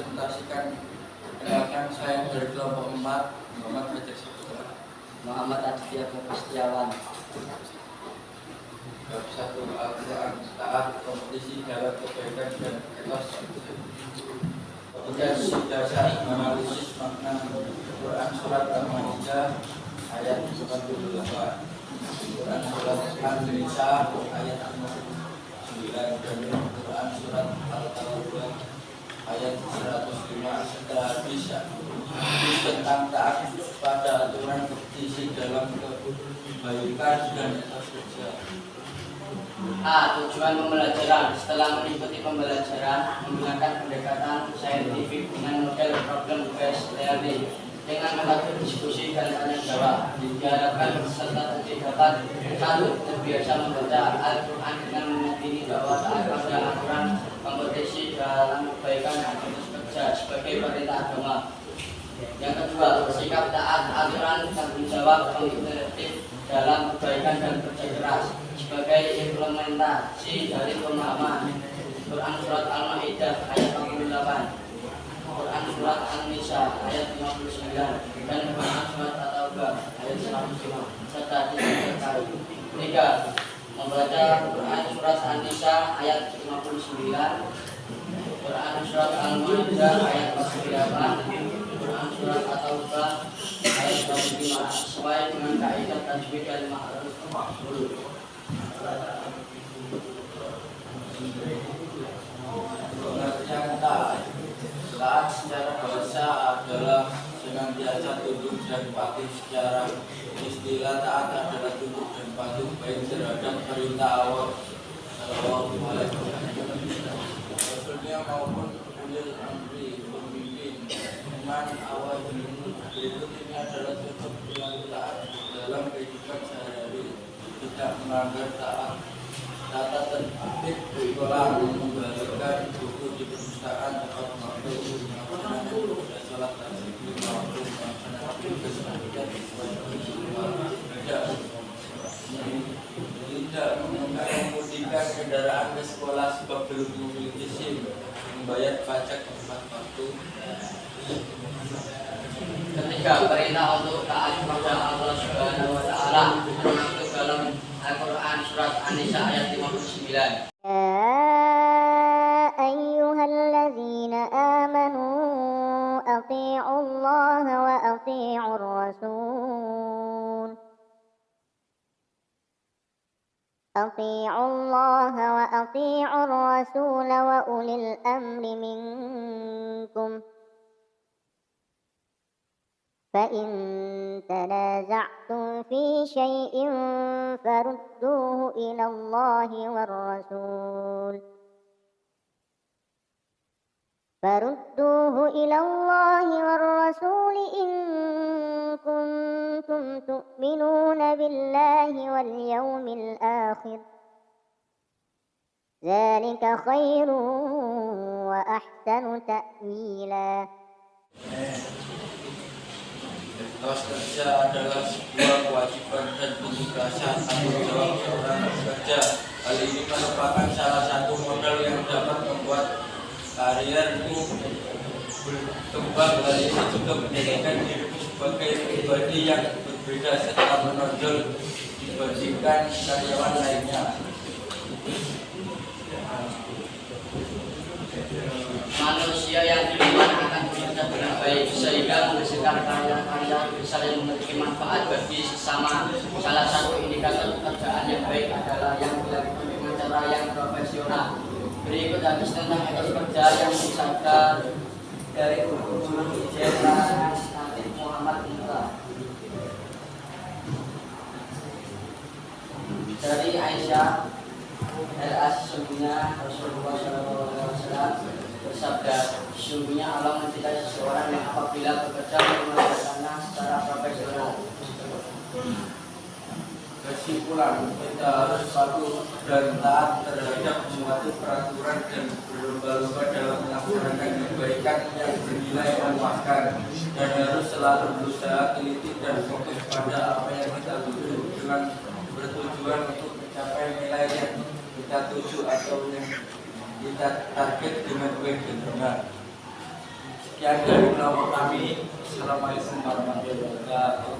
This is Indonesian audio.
presentasikan. Kenalkan, saya dari kelompok 4, Muhammad Fajar Saputra. Muhammad Aditya Setiawan. Bab 1 Al-Quran, taat, kompetisi dalam kebaikan dan etos. Tugas dasar menganalisis makna Quran surat Al-Maidah ayat 48, Quran surat An-Nisa ayat 59 dan Quran surat Al-Tawbah ayat 105 serta hadis tentang taat pada aturan kompetisi dalam kebaikan dan etos kerja. A. Tujuan pembelajaran. Setelah mengikuti pembelajaran menggunakan pendekatan saintifik dengan model problem based learning dengan metode diskusi dan tanya jawab, diharapkan peserta didik dapat 1. Terbiasa membaca Al-Quran dengan meyakini bahwa taat pada aturan kompetisi dalam kebaikan dan etos kerja sebagai perintah agama. Yang kedua, bersikap taat aturan tanggung jawab komunikatif dalam kebaikan dan kerja keras sebagai implementasi dari pemahaman Quran surat Al-Maidah ayat 48, Quran surat An-Nisa ayat 59 dan Quran surat At-Taubah ayat 105 serta terkait. 3. Membaca Quran surat An-Nisa ayat 59, Quran surat Al-Maidah ayat 48, Quran surat At-Taubah ayat 25 sesuai dengan kaidah tajwid dan ma'ruf maqbul. Pengertian taat secara bahasa adalah senantiasa tunduk dan patuh. Secara istilah taat adalah tunduk dan patuh baik terhadap perintah Allah Sallallahu Alaihi Wasallam, Rasulnya maupun ulil amri pemimpin. Iman awal berikut ini adalah contoh perilaku taat dalam kehidupan sehari-hari. Tidak melanggar taat tata tertib sekolah, membagikan buku di perpustakaan tepat waktu, melaksanakan ibadah sholat tasbih waktu, melaksanakan tugas pendidikan sesuai jadwal, tidak mengemudikan kendaraan ke sekolah sebab belum memiliki SIM, membayar pajak tepat waktu. Ketiga, perintah untuk taat kepada Allah Subhanahu wa taala termaktub dalam Al-Quran surat An-Nisa ayat 59. Ayyuhallazina amanu atii'ullaha wa atii'ur rasul. Atii'ullaha wa atii'ur rasul wa ulil amri minkum. فإن تنازعتم في شيء فردوه إلى الله والرسول إن كنتم تؤمنون بالله واليوم الآخر ذلك خير وأحسن تأويلا. Etos kerja adalah sebuah kewajiban dan penugasan tanggung jawab seorang pekerja. Hal ini merupakan salah satu modal yang dapat membuat karirmu berkembang. Hal ini juga menjadikan dirimu sebagai pribadi yang berbeda serta menonjol dibandingkan karyawan lainnya. Manusia yang beriman akan bekerja dengan baik sehingga menghasilkan karya-karya besar yang memiliki manfaat bagi sesama. Salah satu indikator pekerjaan yang baik adalah yang dilakukan dengan cara yang profesional. Berikut hadis tentang etos kerja yang disabda dari Guru Jenderal Statif Muhammad Muta. Dari Aisyah sesungguhnya Rasulullah SAW bersabda, sesungguhnya Allah mencintai seseorang yang apabila bekerja mengerjakannya secara profesional. Kesimpulan, kita harus patuh dan taat terhadap suatu peraturan dan berlomba-lomba dalam melaksanakan kebaikan yang bernilai memuaskan, dan harus selalu berusaha teliti dan fokus pada apa yang kita tuju dengan bertujuan untuk mencapai nilai yang kita tuju atau yang kita target dengan baik dan benar. Sekian dari kelompok kami. Assalamualaikum warahmatullahi wabarakatuh.